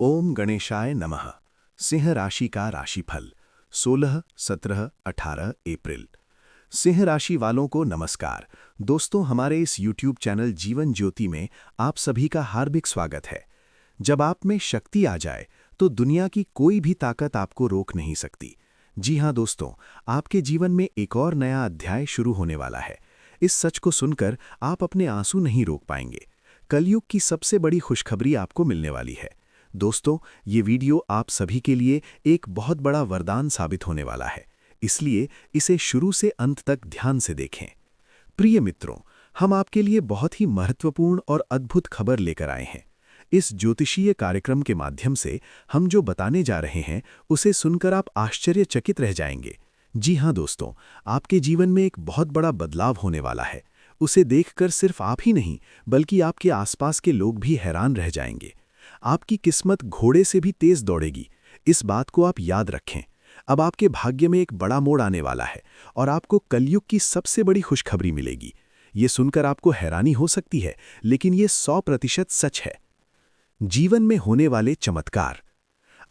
ओम गणेशाय नमः। सिंह राशि का राशिफल 16, 17, 18 अप्रैल। सिंह राशि वालों को नमस्कार। दोस्तों, हमारे इस YouTube चैनल जीवन ज्योति में आप सभी का हार्दिक स्वागत है। जब आप में शक्ति आ जाए तो दुनिया की कोई भी ताकत आपको रोक नहीं सकती। जी हाँ दोस्तों, आपके जीवन में एक और नया अध्याय शुरू होने वाला है। इस सच को सुनकर आप अपने आंसू नहीं रोक पाएंगे। कलयुग की सबसे बड़ी खुशखबरी आपको मिलने वाली है। दोस्तों, ये वीडियो आप सभी के लिए एक बहुत बड़ा वरदान साबित होने वाला है, इसलिए इसे शुरू से अंत तक ध्यान से देखें। प्रिय मित्रों, हम आपके लिए बहुत ही महत्वपूर्ण और अद्भुत खबर लेकर आए हैं। इस ज्योतिषीय कार्यक्रम के माध्यम से हम जो बताने जा रहे हैं उसे सुनकर आप आश्चर्यचकित रह जाएंगे। जी हाँ दोस्तों, आपके जीवन में एक बहुत बड़ा बदलाव होने वाला है। उसे देखकर सिर्फ आप ही नहीं बल्कि आपके आसपास के लोग भी हैरान रह जाएंगे। आपकी किस्मत घोड़े से भी तेज दौड़ेगी, इस बात को आप याद रखें। अब आपके भाग्य में एक बड़ा मोड़ आने वाला है और आपको कलयुग की सबसे बड़ी खुशखबरी मिलेगी। ये सुनकर आपको हैरानी हो सकती है, लेकिन ये 100% सच है। जीवन में होने वाले चमत्कार।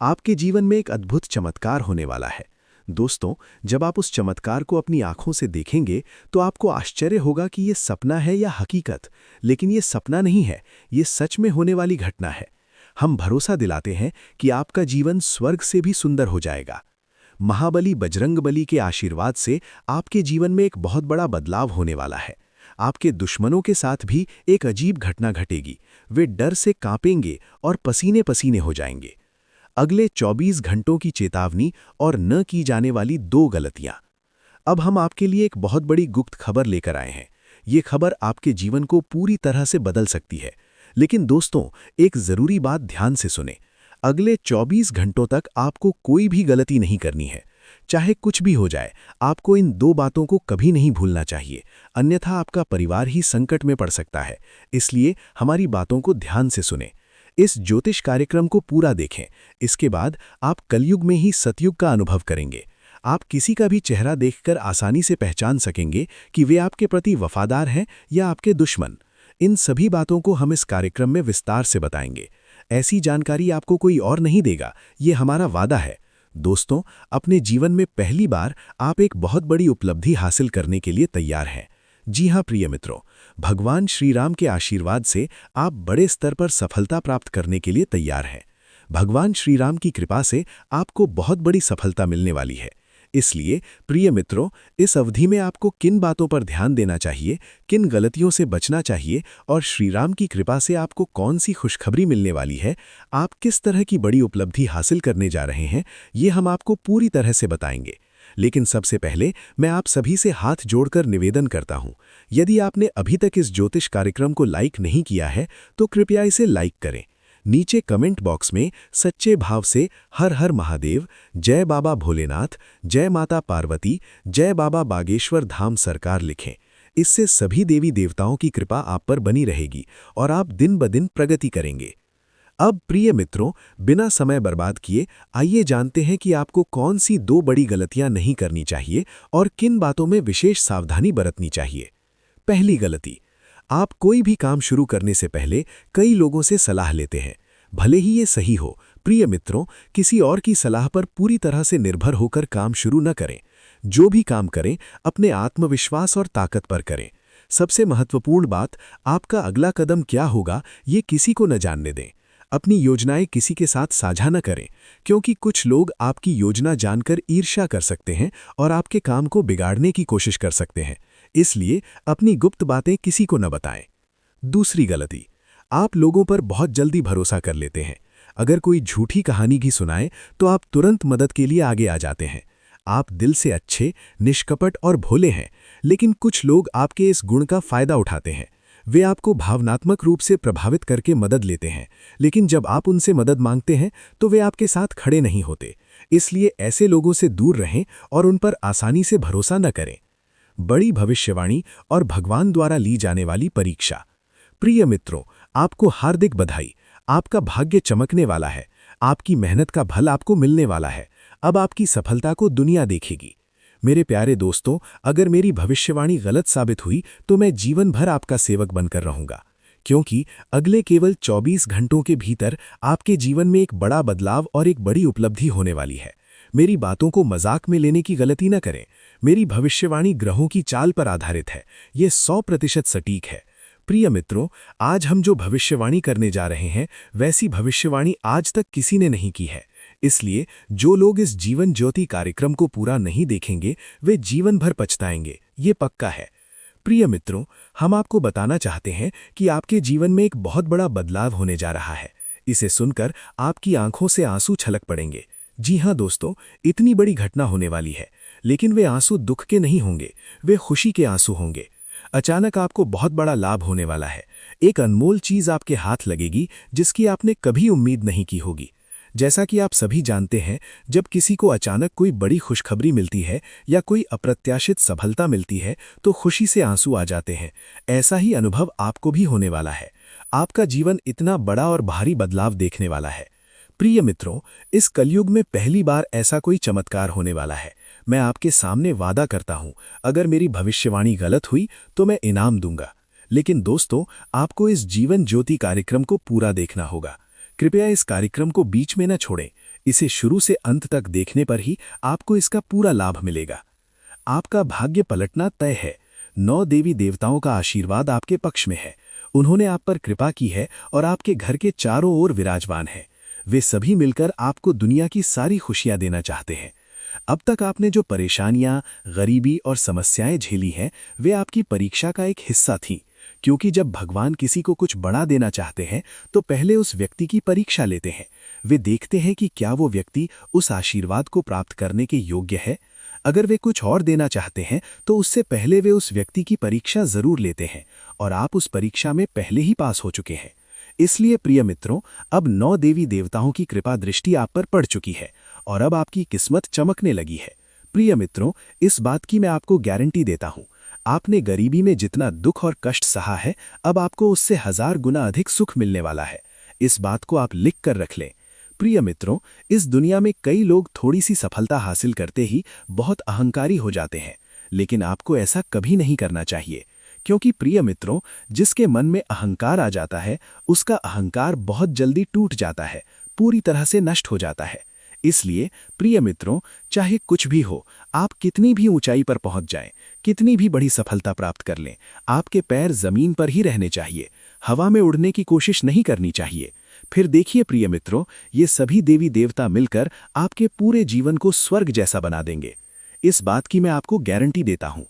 आपके जीवन में एक अद्भुत चमत्कार होने वाला है। दोस्तों, जब आप उस चमत्कार को अपनी आंखों से देखेंगे तो आपको आश्चर्य होगा कि ये सपना है या हकीकत। लेकिन ये सपना नहीं है, ये सच में होने वाली घटना है। हम भरोसा दिलाते हैं कि आपका जीवन स्वर्ग से भी सुंदर हो जाएगा। महाबली बजरंगबली के आशीर्वाद से आपके जीवन में एक बहुत बड़ा बदलाव होने वाला है। आपके दुश्मनों के साथ भी एक अजीब घटना घटेगी। वे डर से कांपेंगे और पसीने पसीने हो जाएंगे। अगले 24 घंटों की चेतावनी और न की जाने वाली 2 गलतियां। अब हम आपके लिए एक बहुत बड़ी गुप्त खबर लेकर आए हैं। ये खबर आपके जीवन को पूरी तरह से बदल सकती है। लेकिन दोस्तों, एक जरूरी बात ध्यान से सुने। अगले 24 घंटों तक आपको कोई भी गलती नहीं करनी है। चाहे कुछ भी हो जाए, आपको इन 2 बातों को कभी नहीं भूलना चाहिए, अन्यथा आपका परिवार ही संकट में पड़ सकता है। इसलिए हमारी बातों को ध्यान से सुने। इस ज्योतिष कार्यक्रम को पूरा देखें। इसके बाद आप कलयुग में ही सतयुग का अनुभव करेंगे। आप किसी का भी चेहरा देखकर आसानी से पहचान सकेंगे कि वे आपके प्रति वफादार हैं या आपके दुश्मन। इन सभी बातों को हम इस कार्यक्रम में विस्तार से बताएंगे। ऐसी जानकारी आपको कोई और नहीं देगा, ये हमारा वादा है। दोस्तों, अपने जीवन में पहली बार आप एक बहुत बड़ी उपलब्धि हासिल करने के लिए तैयार हैं। जी हाँ प्रिय मित्रों, भगवान श्री राम के आशीर्वाद से आप बड़े स्तर पर सफलता प्राप्त करने के लिए तैयार हैं। भगवान श्री राम की कृपा से आपको बहुत बड़ी सफलता मिलने वाली है। इसलिए प्रिय मित्रों, इस अवधि में आपको किन बातों पर ध्यान देना चाहिए, किन गलतियों से बचना चाहिए और श्री राम की कृपा से आपको कौन सी खुशखबरी मिलने वाली है, आप किस तरह की बड़ी उपलब्धि हासिल करने जा रहे हैं, ये हम आपको पूरी तरह से बताएंगे। लेकिन सबसे पहले मैं आप सभी से हाथ जोड़कर निवेदन करता हूं, यदि आपने अभी तक इस ज्योतिष कार्यक्रम को लाइक नहीं किया है तो कृपया इसे लाइक करें। नीचे कमेंट बॉक्स में सच्चे भाव से हर हर महादेव, जय बाबा भोलेनाथ, जय माता पार्वती, जय बाबा बागेश्वर धाम सरकार लिखें। इससे सभी देवी देवताओं की कृपा आप पर बनी रहेगी और आप दिन ब दिन प्रगति करेंगे। अब प्रिय मित्रों, बिना समय बर्बाद किए आइए जानते हैं कि आपको कौन सी 2 बड़ी गलतियां नहीं करनी चाहिए और किन बातों में विशेष सावधानी बरतनी चाहिए। पहली गलती, आप कोई भी काम शुरू करने से पहले कई लोगों से सलाह लेते हैं, भले ही ये सही हो। प्रिय मित्रों, किसी और की सलाह पर पूरी तरह से निर्भर होकर काम शुरू न करें। जो भी काम करें, अपने आत्मविश्वास और ताकत पर करें। सबसे महत्वपूर्ण बात, आपका अगला कदम क्या होगा ये किसी को न जानने दें। अपनी योजनाएं किसी के साथ साझा न करें, क्योंकि कुछ लोग आपकी योजना जानकर ईर्ष्या कर सकते हैं और आपके काम को बिगाड़ने की कोशिश कर सकते हैं। इसलिए अपनी गुप्त बातें किसी को न बताएं। दूसरी गलती, आप लोगों पर बहुत जल्दी भरोसा कर लेते हैं। अगर कोई झूठी कहानी भी सुनाए तो आप तुरंत मदद के लिए आगे आ जाते हैं। आप दिल से अच्छे, निष्कपट और भोले हैं, लेकिन कुछ लोग आपके इस गुण का फायदा उठाते हैं। वे आपको भावनात्मक रूप से प्रभावित करके मदद लेते हैं, लेकिन जब आप उनसे मदद मांगते हैं तो वे आपके साथ खड़े नहीं होते। इसलिए ऐसे लोगों से दूर रहें और उन पर आसानी से भरोसा न करें। बड़ी भविष्यवाणी और भगवान द्वारा ली जाने वाली परीक्षा। प्रिय मित्रों, आपको हार्दिक बधाई। आपका भाग्य चमकने वाला है। आपकी मेहनत का फल आपको मिलने वाला है। अब आपकी सफलता को दुनिया देखेगी। मेरे प्यारे दोस्तों, अगर मेरी भविष्यवाणी गलत साबित हुई तो मैं जीवन भर आपका सेवक बनकर रहूंगा, क्योंकि अगले केवल 24 घंटों के भीतर आपके जीवन में एक बड़ा बदलाव और एक बड़ी उपलब्धि होने वाली है। मेरी बातों को मजाक में लेने की गलती न करें। मेरी भविष्यवाणी ग्रहों की चाल पर आधारित है, ये 100% सटीक है। प्रिय मित्रों, आज हम जो भविष्यवाणी करने जा रहे हैं वैसी भविष्यवाणी आज तक किसी ने नहीं की है। इसलिए जो लोग इस जीवन ज्योति कार्यक्रम को पूरा नहीं देखेंगे वे जीवन भर पछताएंगे, ये पक्का है। प्रिय मित्रों, हम आपको बताना चाहते हैं कि आपके जीवन में एक बहुत बड़ा बदलाव होने जा रहा है। इसे सुनकर आपकी आंखों से आंसू छलक पड़ेंगे। जी हाँ दोस्तों, इतनी बड़ी घटना होने वाली है, लेकिन वे आंसू दुख के नहीं होंगे, वे खुशी के आंसू होंगे। अचानक आपको बहुत बड़ा लाभ होने वाला है। एक अनमोल चीज आपके हाथ लगेगी जिसकी आपने कभी उम्मीद नहीं की होगी। जैसा कि आप सभी जानते हैं, जब किसी को अचानक कोई बड़ी खुशखबरी मिलती है या कोई अप्रत्याशित सफलता मिलती है तो खुशी से आंसू आ जाते हैं। ऐसा ही अनुभव आपको भी होने वाला है। आपका जीवन इतना बड़ा और भारी बदलाव देखने वाला है। प्रिय मित्रों, इस कलयुग में पहली बार ऐसा कोई चमत्कार होने वाला है। मैं आपके सामने वादा करता हूं, अगर मेरी भविष्यवाणी गलत हुई तो मैं इनाम दूंगा। लेकिन दोस्तों, आपको इस जीवन ज्योति कार्यक्रम को पूरा देखना होगा। कृपया इस कार्यक्रम को बीच में न छोड़ें। इसे शुरू से अंत तक देखने पर ही आपको इसका पूरा लाभ मिलेगा। आपका भाग्य पलटना तय है। 9 देवी देवताओं का आशीर्वाद आपके पक्ष में है। उन्होंने आप पर कृपा की है और आपके घर के चारों ओर विराजमान है। वे सभी मिलकर आपको दुनिया की सारी खुशियां देना चाहते हैं। अब तक आपने जो परेशानियां, गरीबी और समस्याएं झेली हैं, वे आपकी परीक्षा का एक हिस्सा थीं। क्योंकि जब भगवान किसी को कुछ बड़ा देना चाहते हैं तो पहले उस व्यक्ति की परीक्षा लेते हैं। वे देखते हैं कि क्या वो व्यक्ति उस आशीर्वाद को प्राप्त करने के योग्य है। अगर वे कुछ और देना चाहते हैं तो उससे पहले वे उस व्यक्ति की परीक्षा जरूर लेते हैं, और आप उस परीक्षा में पहले ही पास हो चुके हैं। इसलिए प्रिय मित्रों, अब 9 देवी देवताओं की कृपा दृष्टि आप पर पड़ चुकी है और अब आपकी किस्मत चमकने लगी है। प्रिय मित्रों, इस बात की मैं आपको गारंटी देता हूं, आपने गरीबी में जितना दुख और कष्ट सहा है, अब आपको उससे 1000 गुना अधिक सुख मिलने वाला है। इस बात को आप लिख कर रख लें। प्रिय मित्रों, इस दुनिया में कई लोग थोड़ी सी सफलता हासिल करते ही बहुत अहंकारी हो जाते हैं, लेकिन आपको ऐसा कभी नहीं करना चाहिए। क्योंकि प्रिय मित्रों, जिसके मन में अहंकार आ जाता है उसका अहंकार बहुत जल्दी टूट जाता है, पूरी तरह से नष्ट हो जाता है। इसलिए प्रिय मित्रों, चाहे कुछ भी हो, आप कितनी भी ऊंचाई पर पहुंच जाएं, कितनी भी बड़ी सफलता प्राप्त कर लें, आपके पैर जमीन पर ही रहने चाहिए। हवा में उड़ने की कोशिश नहीं करनी चाहिए। फिर देखिए प्रिय मित्रों, ये सभी देवी देवता मिलकर आपके पूरे जीवन को स्वर्ग जैसा बना देंगे। इस बात की मैं आपको गारंटी देता हूं।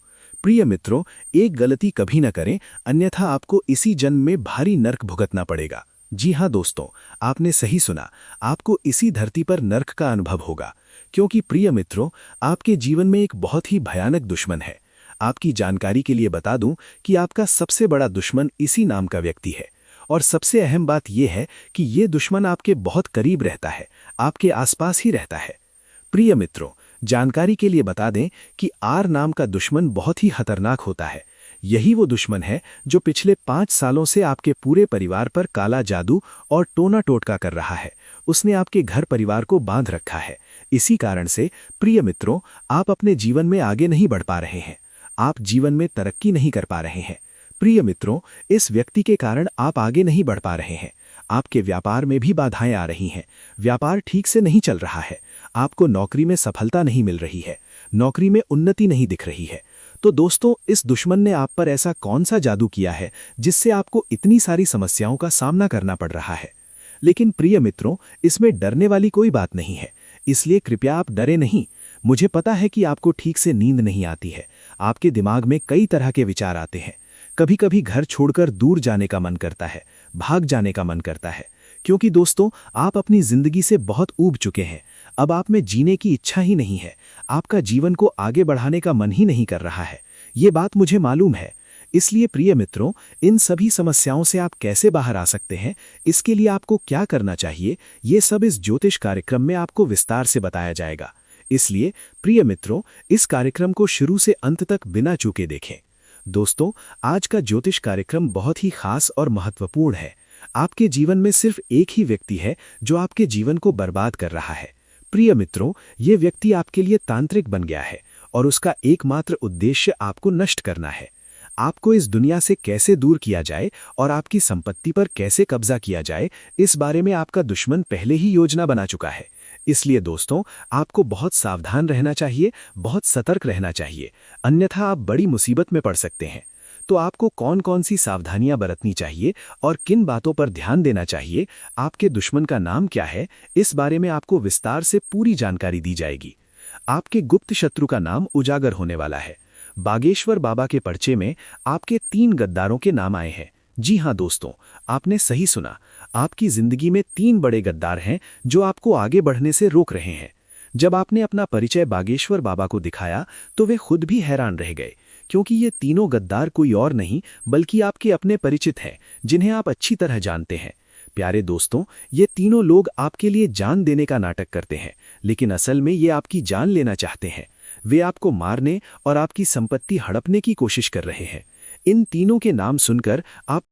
प्रिय मित्रों, एक गलती कभी न करें, अन्यथा आपको इसी जन्म में भारी नर्क भुगतना पड़ेगा। जी हाँ दोस्तों, आपने सही सुना, आपको इसी धरती पर नर्क का अनुभव होगा। क्योंकि प्रिय मित्रों, आपके जीवन में एक बहुत ही भयानक दुश्मन है। आपकी जानकारी के लिए बता दूं कि आपका सबसे बड़ा दुश्मन इसी नाम का व्यक्ति है। और सबसे अहम बात यह है कि ये दुश्मन आपके बहुत करीब रहता है, आपके आसपास ही रहता है। प्रिय मित्रों, जानकारी के लिए बता दें कि आर नाम का दुश्मन बहुत ही खतरनाक होता है। यही वो दुश्मन है जो पिछले 5 सालों से आपके पूरे परिवार पर काला जादू और टोना टोटका कर रहा है। उसने आपके घर परिवार को बांध रखा है। इसी कारण से प्रिय मित्रों, आप अपने जीवन में आगे नहीं बढ़ पा रहे हैं, आप जीवन में तरक्की नहीं कर पा रहे हैं। प्रिय मित्रों, इस व्यक्ति के कारण आप आगे नहीं बढ़ पा रहे हैं। आपके व्यापार में भी बाधाएं आ रही हैं, व्यापार ठीक से नहीं चल रहा है, आपको नौकरी में सफलता नहीं मिल रही है, नौकरी में उन्नति नहीं दिख रही है। तो दोस्तों, इस दुश्मन ने आप पर ऐसा कौन सा जादू किया है जिससे आपको इतनी सारी समस्याओं का सामना करना पड़ रहा है? लेकिन प्रिय मित्रों, इसमें डरने वाली कोई बात नहीं है, इसलिए कृपया आप डरे नहीं। मुझे पता है कि आपको ठीक से नींद नहीं आती है, आपके दिमाग में कई तरह के विचार आते हैं। कभी कभी घर छोड़कर दूर जाने का मन करता है, भाग जाने का मन करता है। क्योंकि दोस्तों, आप अपनी जिंदगी से बहुत ऊब चुके हैं। अब आप में जीने की इच्छा ही नहीं है, आपका जीवन को आगे बढ़ाने का मन ही नहीं कर रहा है। ये बात मुझे मालूम है। इसलिए प्रिय मित्रों, इन सभी समस्याओं से आप कैसे बाहर आ सकते हैं, इसके लिए आपको क्या करना चाहिए, ये सब इस ज्योतिष कार्यक्रम में आपको विस्तार से बताया जाएगा। इसलिए प्रिय मित्रों, इस कार्यक्रम को शुरू से अंत तक बिना चूके देखें। दोस्तों, आज का ज्योतिष कार्यक्रम बहुत ही खास और महत्वपूर्ण है। आपके जीवन में सिर्फ एक ही व्यक्ति है जो आपके जीवन को बर्बाद कर रहा है। प्रिय मित्रों, ये व्यक्ति आपके लिए तांत्रिक बन गया है और उसका एकमात्र उद्देश्य आपको नष्ट करना है। आपको इस दुनिया से कैसे दूर किया जाए और आपकी संपत्ति पर कैसे कब्जा किया जाए, इस बारे में आपका दुश्मन पहले ही योजना बना चुका है। इसलिए दोस्तों, आपको बहुत सावधान रहना चाहिए, बहुत सतर्क रहना चाहिए, अन्यथा आप बड़ी मुसीबत में पड़ सकते हैं। तो आपको कौन कौन सी सावधानियां बरतनी चाहिए और किन बातों पर ध्यान देना चाहिए, आपके दुश्मन का नाम क्या है, इस बारे में आपको विस्तार से पूरी जानकारी दी जाएगी। आपके गुप्त शत्रु का नाम उजागर होने वाला है। बागेश्वर बाबा के पर्चे में आपके 3 गद्दारों के नाम आए हैं। जी हां दोस्तों, आपने सही सुना। आपकी जिंदगी में 3 बड़े गद्दार हैं जो आपको आगे बढ़ने से रोक रहे हैं। जब आपने अपना परिचय बागेश्वर बाबा को दिखाया तो वे खुद भी हैरान रह गए, क्योंकि ये तीनों गद्दार कोई और नहीं बल्कि आपके अपने परिचित हैं, जिन्हें आप अच्छी तरह जानते हैं। प्यारे दोस्तों, ये तीनों लोग आपके लिए जान देने का नाटक करते हैं, लेकिन असल में ये आपकी जान लेना चाहते हैं। वे आपको मारने और आपकी संपत्ति हड़पने की कोशिश कर रहे हैं। इन तीनों के नाम सुनकर आप